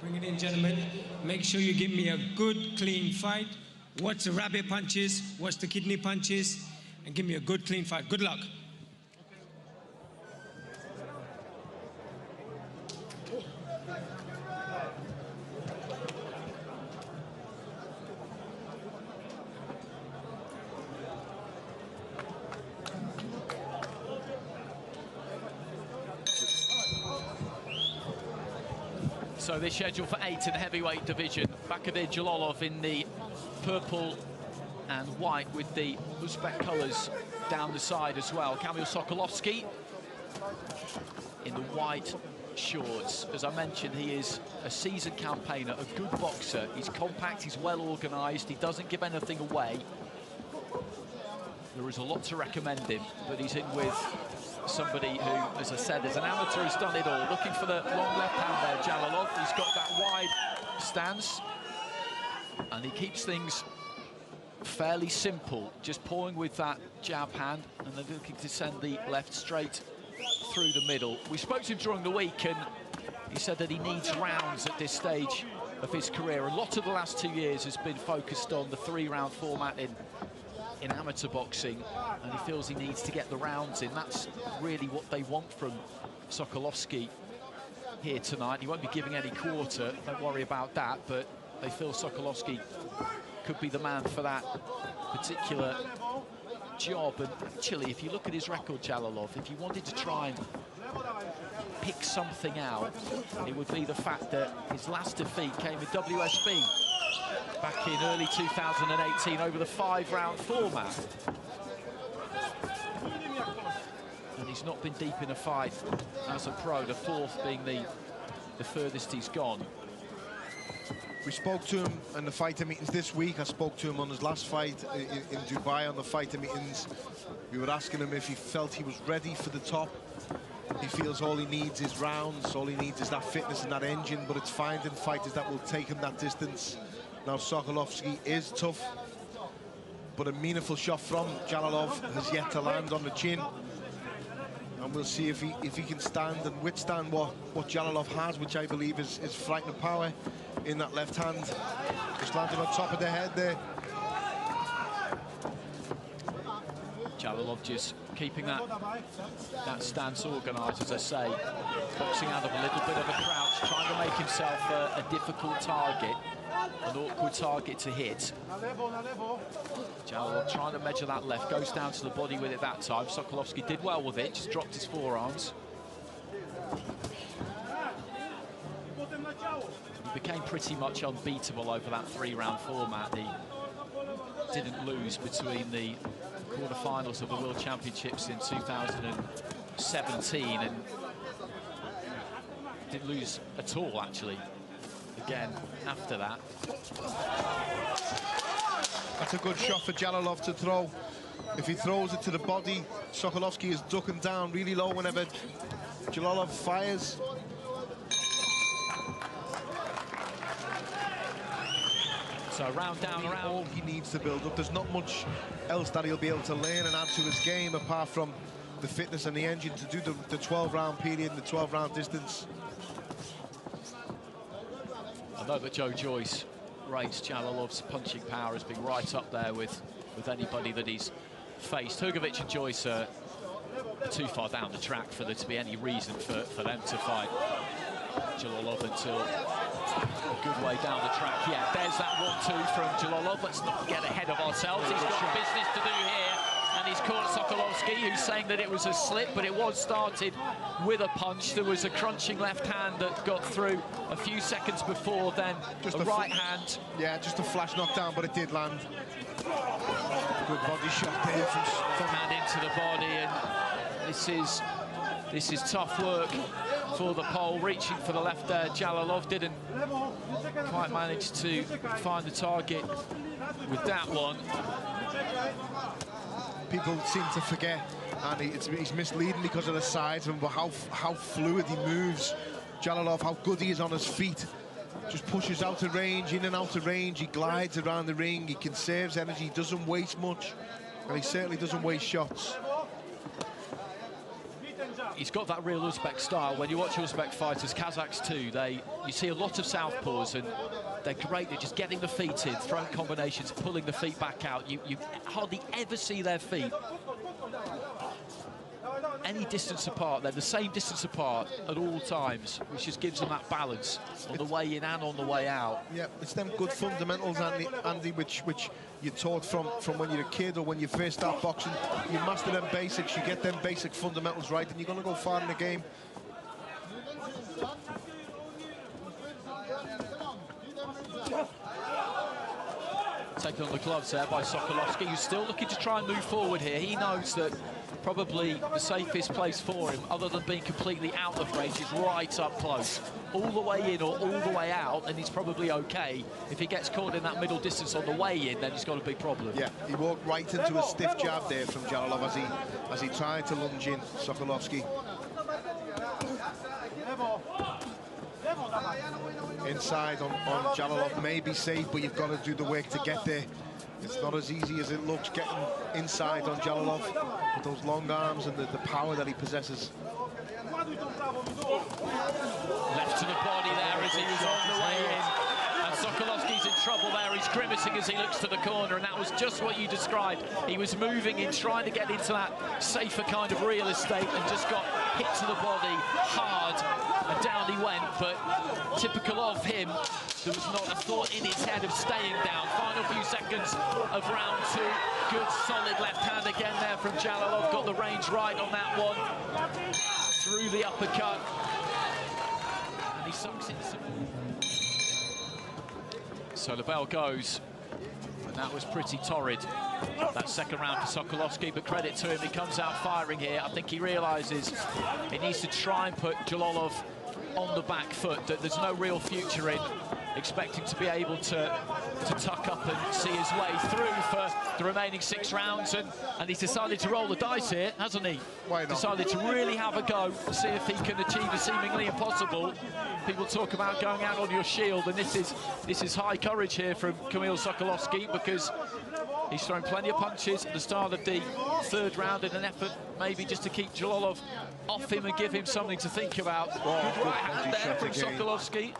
Bring it in, gentlemen. Make sure you give me a good, clean fight. Watch the rabbit punches, watch the kidney punches, and give me a good, clean fight. Good luck. So they're scheduled for 8 in the heavyweight division. Bahodir Jalolov in the purple and white with the Uzbek colours down the side as well. Kamil Sokolovsky in the white shorts. As I mentioned, he is a seasoned campaigner, a good boxer. He's compact, he's well organised, he doesn't give anything away. There is a lot to recommend him, but he's in with somebody who, as I said, as an amateur, has done it all. Looking for the long left hand there, Jalolov. He's got that wide stance, and he keeps things fairly simple, just pawing with that jab hand, and then looking to send the left straight through the middle. We spoke to him during the week, and he said that he needs rounds at this stage of his career. A lot of the last 2 years has been focused on the 3-round format in amateur boxing, and he feels he needs to get the rounds in. That's really what they want from Sokolovsky here tonight. He won't be giving any quarter, don't worry about that, but they feel Sokolovsky could be the man for that particular job. And actually, if you look at his record, Jalolov, if you wanted to try and pick something out, it would be the fact that his last defeat came in WSB back in early 2018 over the 5-round format. And he's not been deep in a fight as a pro, the 4th being the furthest he's gone. We spoke to him in the fighter meetings this week. I spoke to him on his last fight in Dubai on the fighter meetings. We were asking him if he felt he was ready for the top. He feels all he needs is rounds, all he needs is that fitness and that engine, but it's finding fighters that will take him that distance. Now, Sokolovsky is tough, but a meaningful shot from Jalolov has yet to land on the chin. And we'll see if he can stand and withstand what Jalolov has, which I believe is frightening power in that left hand. Just landed on top of the head there. Jalolov just keeping that stance organised, as I say, boxing out of a little bit of a crouch, trying to make himself a difficult target, an awkward target to hit. Jalolov trying to measure that left, goes down to the body with it that time. Sokolovsky did well with it, just dropped his forearms. He became pretty much unbeatable over that 3-round format. He didn't lose between the quarterfinals of the World Championships in 2017 and didn't lose at all, actually, again after that. That's a good shot for Jalolov to throw. If he throws it to the body, Sokolovsky is ducking down really low whenever Jalolov fires. So round down, around. All he needs to build up. There's not much else that he'll be able to learn and add to his game apart from the fitness and the engine to do the 12-round period, the 12-round distance. I know that Joe Joyce rates Jalolov's punching power as being right up there with anybody that he's faced. Hrgovic and Joyce are too far down the track for there to be any reason for them to fight Jalolov until a good way down the track. Yeah, there's that 1-2 from Jalolov. Let's not get ahead of ourselves. He's got business to do here, and he's caught Sokolovsky, who's saying that it was a slip, but it was started with a punch. There was a crunching left hand that got through a few seconds before, then just a right hand. Yeah, just a flash knockdown, but it did land. Good body shot there from hand into the body, and this is tough work for the Pole, reaching for the left there. Jalolov didn't quite manage to find the target with that one. People seem to forget, and he's misleading because of the size of him, but how fluid he moves. Jalolov, how good he is on his feet. Just pushes out of range, in and out of range. He glides around the ring, he conserves energy, he doesn't waste much, and he certainly doesn't waste shots. he's got that real Uzbek style. When you watch Uzbek fighters, Kazakhs too, you see a lot of southpaws, and they're great at just getting the feet in, throwing combinations, pulling the feet back out. You hardly ever see their feet any distance apart. They're the same distance apart at all times, which just gives them that balance on the way in and on the way out. Yeah, it's them good fundamentals, Andy, which you're taught from when you're a kid or when you first start boxing. You master them basics, you get them basic fundamentals right, and you're going to go far in the game. Taken on the gloves there by Sokolovsky, who's still looking to try and move forward here. He knows that probably the safest place for him, other than being completely out of range, is right up close. All the way in or all the way out, and he's probably okay. If he gets caught in that middle distance on the way in, then he's got a big problem. Yeah, he walked right into a stiff jab there from Jalolov as he tried to lunge in, Sokolovsky. Inside on Jalolov may be safe, but you've got to do the work to get there. It's not as easy as it looks getting inside on Jalolov with those long arms and the power that he possesses. Left to the body there as he was on the way in. And Sokolovsky's in trouble there. He's grimacing as he looks to the corner, and that was just what you described. He was moving in, trying to get into that safer kind of real estate, and just got hit to the body hard, and down he went. But typical of him, there was not a thought in his head of staying down. Final few seconds of round two. Good solid left hand again there from Jalolov. Got the range right on that one. Through the uppercut. And he sunks into some... So the bell goes. And that was pretty torrid, that second round for Sokolovsky, but credit to him, he comes out firing here. I think he realises he needs to try and put Jalolov on the back foot, that there's no real future in expecting to be able to tuck up and see his way through for the remaining 6 rounds, and he's decided to roll the dice here, hasn't he? Why not? Decided to really have a go, see if he can achieve the seemingly impossible. People talk about going out on your shield, and this is high courage here from Kamil Sokolovsky, because he's thrown plenty of punches at the start of the 3rd round in an effort maybe just to keep Jalolov off him and give him something to think about. Good right hand there from Sokolovsky.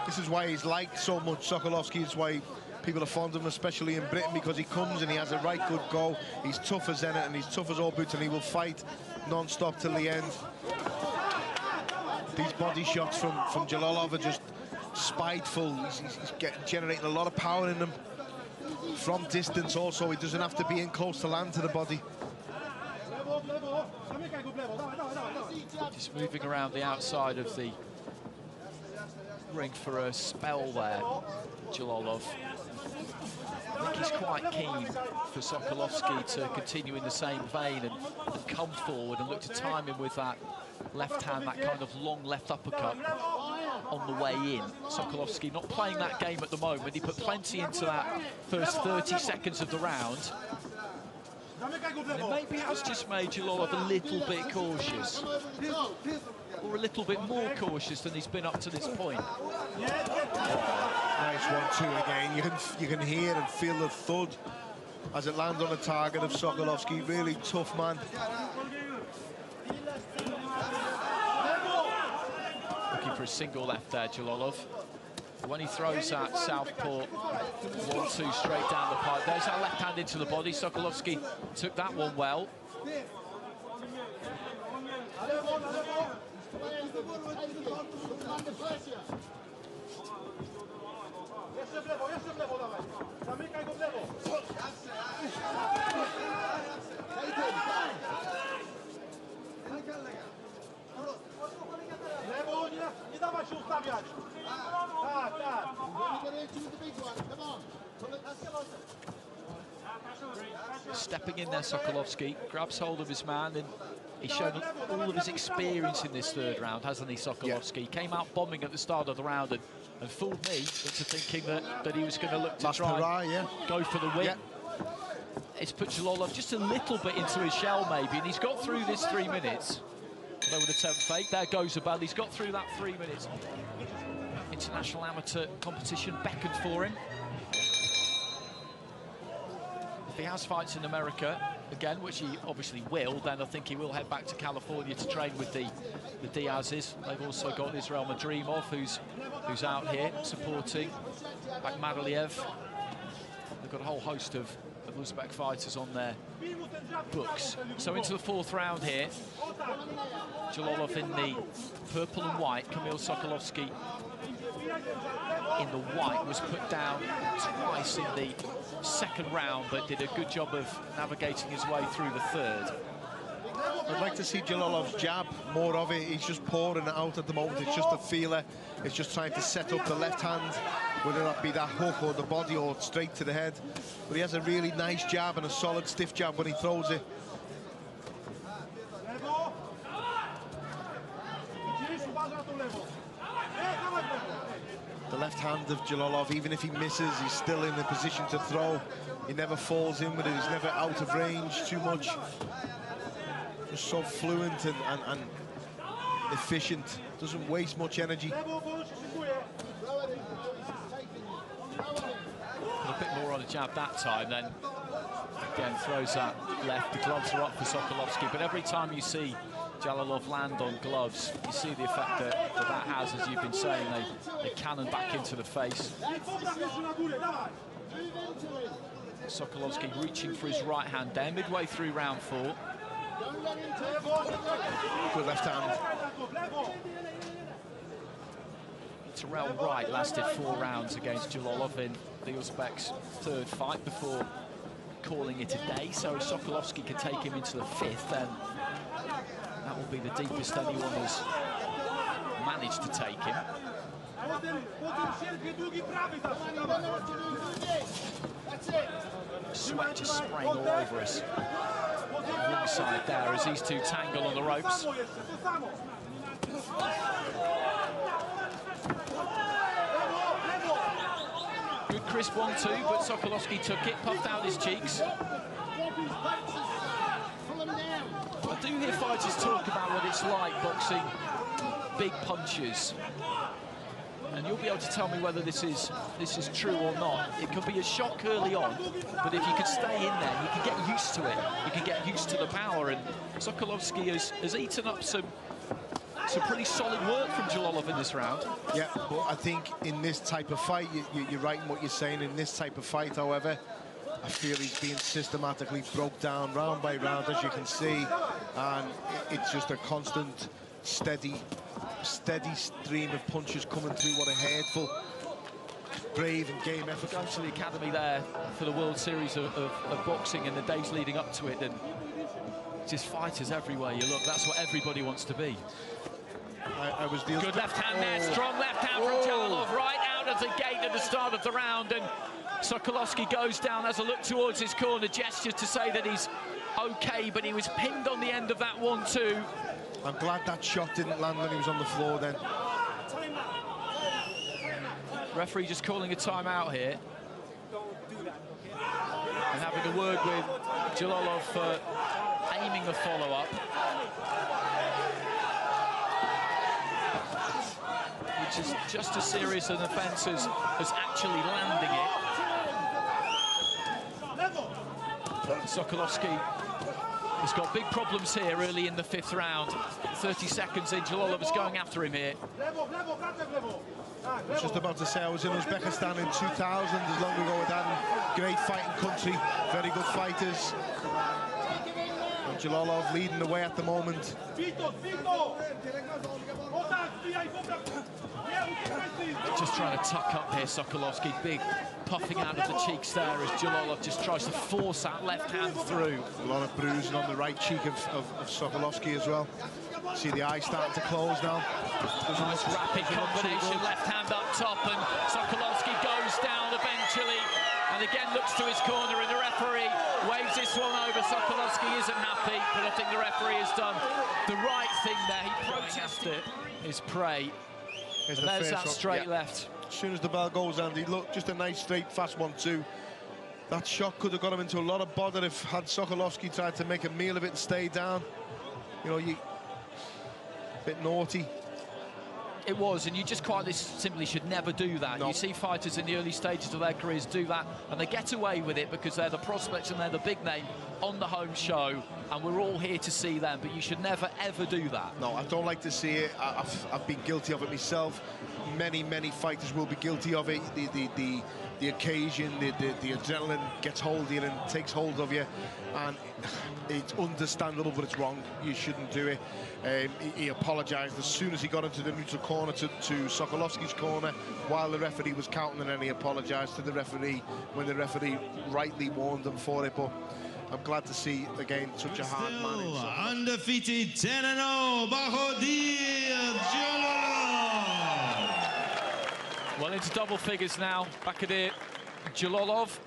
This is why he's liked so much, Sokolovsky. It's why people are fond of him, especially in Britain, because he comes and he has a right good go. He's tough as Zenit and he's tough as all boots, and he will fight non-stop till the end. These body shots from Jalolov are just spiteful. He's generating a lot of power in him. From distance also, he doesn't have to be in close to land to the body. Just moving around the outside of the ring for a spell there, Jalolov. I think he's quite keen for Sokolovsky to continue in the same vein and come forward and look to time him with that left hand, that kind of long left uppercut on the way in. Sokolovsky not playing that game at the moment. He put plenty into that first 30 seconds of the round. And it maybe has just made Jalolov a little bit cautious, or a little bit more cautious than he's been up to this point. Nice 1-2 again. You can hear and feel the thud as it lands on the target of Sokolovsky. Really tough man. Looking for a single left there, Jalolov. When he throws that southpaw 1-2 straight down the pipe, there's that left hand into the body. Sokolovsky took that one well. Stepping in there, Sokolovsky grabs hold of his man, and he's shown all of his experience in this 3rd round, hasn't he, Sokolovsky? Yeah. Came out bombing at the start of the round and fooled me into thinking that he was going to look to try and go for the win. Yeah. It's put Jalolov just a little bit into his shell, maybe, and he's got through this 3 minutes. Although with a 10th fake, there goes a bell. He's got through that 3 minutes. International amateur competition beckoned for him. If he has fights in America again, which he obviously will, then I think he will head back to California to train with the Diazes. They've also got Israel Madrimov, who's out here supporting Akhmadaliev. They've got a whole host of Uzbek fighters on their books. So into the fourth round here. Jalolov in the purple and white. Kamil Sokolovsky in the white was put down twice in the second round, but did a good job of navigating his way through the third. I'd like to see Jalolov's jab, more of it. He's just pouring it out at the moment. It's just a feeler. It's just trying to set up the left hand, whether that be that hook or the body or straight to the head. But he has a really nice jab and a solid stiff jab when he throws it. The left hand of Jalolov, even if he misses, he's still in a position to throw. He never falls in with it. He's never out of range too much. Just so fluent and efficient. Doesn't waste much energy. A bit more on the jab that time, then again throws that left. The gloves are up for Sokolovsky, but every time you see Jalolov land on gloves, you see the effect that has, as you've been saying. They cannon back into the face. Sokolovsky reaching for his right hand there, midway through round 4. Good left hand. Terrell Wright lasted 4 rounds against Jalolov in the Uzbek's third fight before calling it a day. So if Sokolovsky can take him into the 5th, then that will be the deepest anyone has managed to take him. Sweat just spraying all over us. Ringside there as these two tangle on the ropes. Good crisp 1-2, but Sokolovsky took it, puffed out his cheeks. I do hear fighters talk about what it's like boxing big punches, and you'll be able to tell me whether this is true or not. It could be a shock early on, but if you could stay in there, you can get used to it. You can get used to the power, and Sokolovsky has eaten up some pretty solid work from Jalolov in this round. Yeah, but I think in this type of fight, you're right in what you're saying. In this type of fight, however, I feel he's being systematically broke down round by round, as you can see, and it's just a constant, steady stream of punches coming through. What a headful, brave and game effort. Going to the academy there for the World Series of boxing in the days leading up to it, and just fighters everywhere you look. That's what everybody wants to be. I was good left hand there, strong left hand from Jalolov, right out of the gate at the start of the round, and Sokolovsky goes down, has a look towards his corner, gestures to say that he's okay, but he was pinned on the end of that 1-2. I'm glad that shot didn't land when he was on the floor then. Referee just calling a timeout here. And having a word with Jalolov for aiming a follow-up. Which is just as serious an offence as actually landing it. Sokolovsky has got big problems here early in the 5th round. 30 seconds in, Jalolov is going after him here. I was just about to say, I was in Uzbekistan in 2000, as long ago as that. Great fighting country, very good fighters. And Jalolov leading the way at the moment. Just trying to tuck up here, Sokolovsky. Big puffing out of the cheeks there as Jalolov just tries to force that left hand through. A lot of bruising on the right cheek of Sokolovsky as well. See the eye starting to close now. Nice rapid combination, left hand up top, and Sokolovsky goes down eventually. And again looks to his corner, and the referee waves this one over. Sokolovsky isn't happy, but I think the referee has done the right thing there. He protested his prey. There's that straight left. As soon as the bell goes, Andy, look, just a nice, straight, fast 1-2. That shot could have got him into a lot of bother if had Sokolovsky tried to make a meal of it and stay down. You know, a bit naughty. It was, and you just quite simply should never do that. No. You see fighters in the early stages of their careers do that, and they get away with it because they're the prospects and they're the big name on the home show, and we're all here to see them, but you should never, ever do that. No, I don't like to see it. I've been guilty of it myself. Many fighters will be guilty of it. The occasion, the adrenaline gets hold of you and takes hold of you, and it's understandable, but it's wrong. You shouldn't do it. He apologised as soon as he got into the neutral corner to Sokolovsky's corner while the referee was counting, and then he apologised to the referee when the referee rightly warned him for it. But I'm glad to see, again, such a hard man. Undefeated 10-0, Bahodir Jalolov. Well, into double figures now, Bahodir Jalolov.